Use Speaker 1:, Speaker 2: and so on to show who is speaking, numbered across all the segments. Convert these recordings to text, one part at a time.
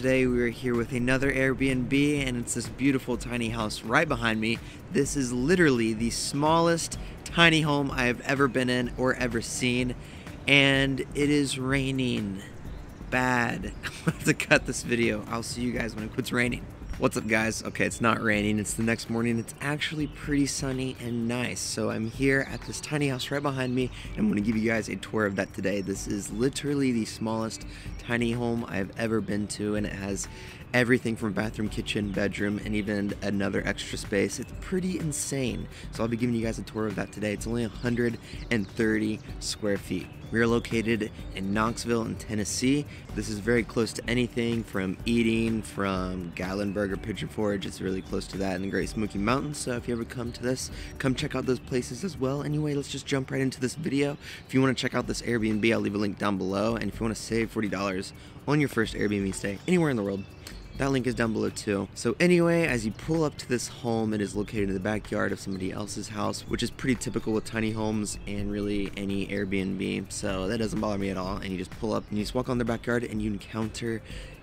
Speaker 1: today we are here with another Airbnb, and it's this beautiful tiny house right behind me. This is literally the smallest tiny home I have ever been in or ever seen, and it is raining bad. I'm gonna have to cut this video. I'll see you guys when it quits raining. What's up, guys? Okay, it's not raining, it's the next morning. It's actually pretty sunny and nice. So I'm here at this tiny house right behind me, and I'm gonna give you guys a tour of that today. This is literally the smallest tiny home I've ever been to, and it has everything from bathroom, kitchen, bedroom, and even another extra space. It's pretty insane. So I'll be giving you guys a tour of that today. It's only 130 square feet. We are located in Knoxville in Tennessee. This is very close to anything from eating, from Gatlinburg or Pigeon Forge. It's really close to that in the Great Smoky Mountains. So if you ever come to this, come check out those places as well. Anyway, let's just jump right into this video. If you want to check out this Airbnb, I'll leave a link down below. And if you want to save $40 on your first Airbnb stay anywhere in the world, that link is down below too. So anyway, as you pull up to this home, it is located in the backyard of somebody else's house, which is pretty typical with tiny homes and really any Airbnb. So that doesn't bother me at all. And you just pull up and you just walk on their backyard and you encounter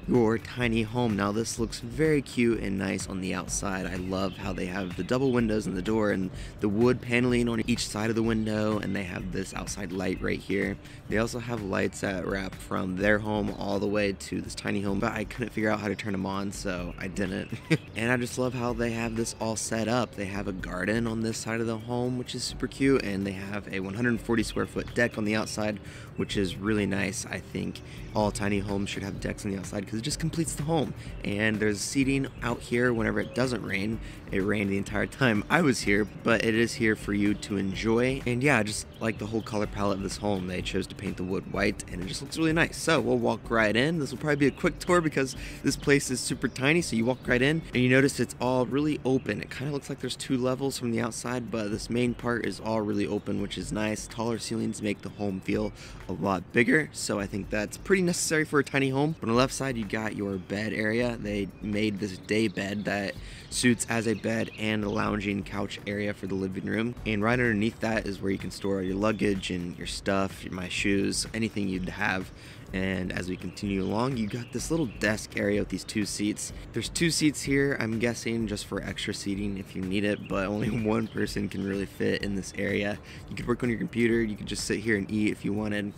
Speaker 1: your tiny home. Now this looks very cute and nice on the outside. I love how they have the double windows in the door and the wood paneling on each side of the window, and they have this outside light right here. They also have lights that wrap from their home all the way to this tiny home, but I couldn't figure out how to turn them on, so I didn't. And I just love how they have this all set up. They have a garden on this side of the home, which is super cute, and they have a 140 square foot deck on the outside, which is really nice. I think all tiny homes should have decks on the outside because it just completes the home. And there's seating out here whenever it doesn't rain. It rained the entire time I was here, but it is here for you to enjoy. And yeah, just like the whole color palette of this home, they chose to paint the wood white, and it just looks really nice. So we'll walk right in. This will probably be a quick tour because this place is super tiny. So you walk right in and you notice it's all really open. It kind of looks like there's two levels from the outside, but this main part is all really open, which is nice. Taller ceilings make the home feel a lot bigger, so I think that's pretty necessary for a tiny home. On the left side, you got your bed area. They made this day bed that suits as a bed and a lounging couch area for the living room. And right underneath that is where you can store your luggage and your stuff, my shoes, anything you'd have. And as we continue along, you got this little desk area with these two seats. There's two seats here, I'm guessing just for extra seating if you need it, but only one person can really fit in this area. You could work on your computer, you could just sit here and eat if you wanted.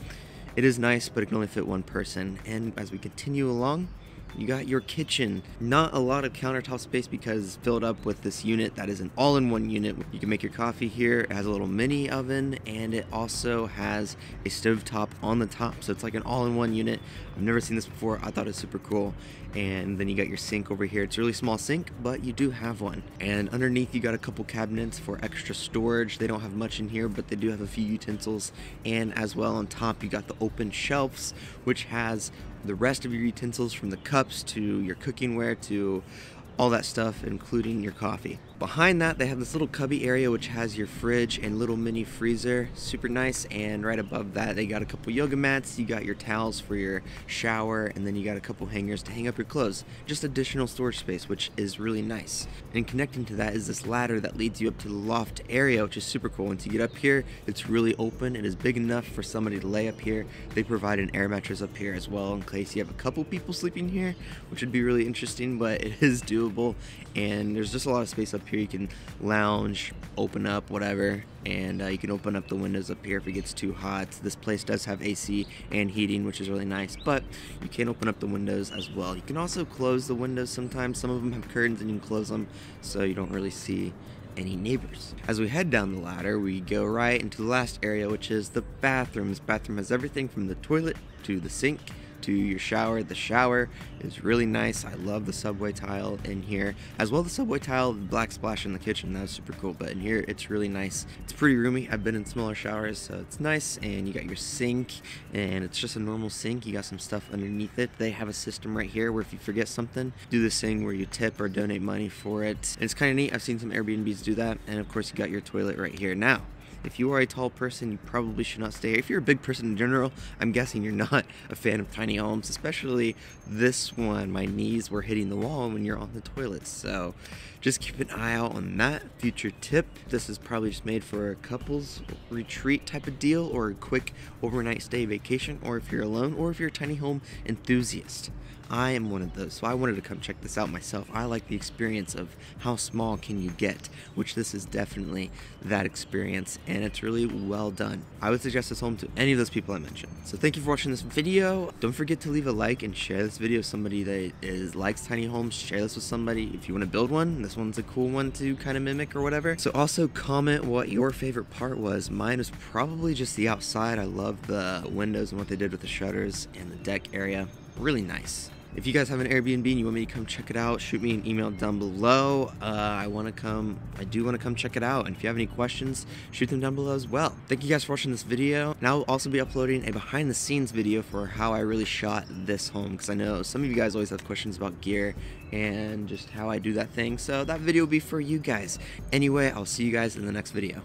Speaker 1: It is nice, but it can only fit one person. And as we continue along, you got your kitchen. Not a lot of countertop space because it's filled up with this unit that is an all-in-one unit. You can make your coffee here. It has a little mini oven, and it also has a stovetop on the top. So it's like an all-in-one unit. I've never seen this before. I thought it was super cool. And then you got your sink over here. It's a really small sink, but you do have one. And underneath you got a couple cabinets for extra storage. They don't have much in here, but they do have a few utensils. And as well on top you got the open shelves, which has the rest of your utensils, from the cups to your cookware to all that stuff, including your coffee. Behind that, they have this little cubby area which has your fridge and little mini freezer. Super nice. And right above that, they got a couple yoga mats. You got your towels for your shower, and then you got a couple hangers to hang up your clothes. Just additional storage space, which is really nice. And connecting to that is this ladder that leads you up to the loft area, which is super cool. Once you get up here, it's really open. It is big enough for somebody to lay up here. They provide an air mattress up here as well in case you have a couple people sleeping here, which would be really interesting, but it is doable. And there's just a lot of space up here. You can lounge, open up, whatever, and you can open up the windows up here if it gets too hot. This place does have AC and heating, which is really nice, but you can open up the windows as well. You can also close the windows sometimes. Some of them have curtains and you can close them so you don't really see any neighbors. As we head down the ladder, we go right into the last area, which is the bathroom. This bathroom has everything from the toilet to the sink to your shower. The shower is really nice. I love the subway tile in here, as well the subway tile, the black splash in the kitchen. That was super cool, but in here it's really nice. It's pretty roomy. I've been in smaller showers, so it's nice. And you got your sink, and it's just a normal sink. You got some stuff underneath it. They have a system right here where if you forget something, do this thing where you tip or donate money for it. And it's kind of neat. I've seen some Airbnbs do that. And of course you got your toilet right here. Now, if you are a tall person, you probably should not stay here. If you're a big person in general, I'm guessing you're not a fan of tiny homes, especially this one. My knees were hitting the wall when you're on the toilet, so just keep an eye out on that. Future tip, this is probably just made for a couples retreat type of deal, or a quick overnight stay vacation, or if you're alone, or if you're a tiny home enthusiast. I am one of those, so I wanted to come check this out myself. I like the experience of how small can you get, which this is definitely that experience, and it's really well done. I would suggest this home to any of those people I mentioned. So thank you for watching this video. Don't forget to leave a like and share this video with somebody that likes tiny homes. Share this with somebody if you want to build one. This one's a cool one to kind of mimic or whatever. So also comment what your favorite part was. Mine was probably just the outside. I love the windows and what they did with the shutters and the deck area. Really nice. If you guys have an Airbnb and you want me to come check it out, shoot me an email down below. I do want to come check it out. And if you have any questions, shoot them down below as well. Thank you guys for watching this video. And I'll also be uploading a behind the scenes video for how I really shot this home, because I know some of you guys always have questions about gear and just how I do that thing. So that video will be for you guys. Anyway, I'll see you guys in the next video.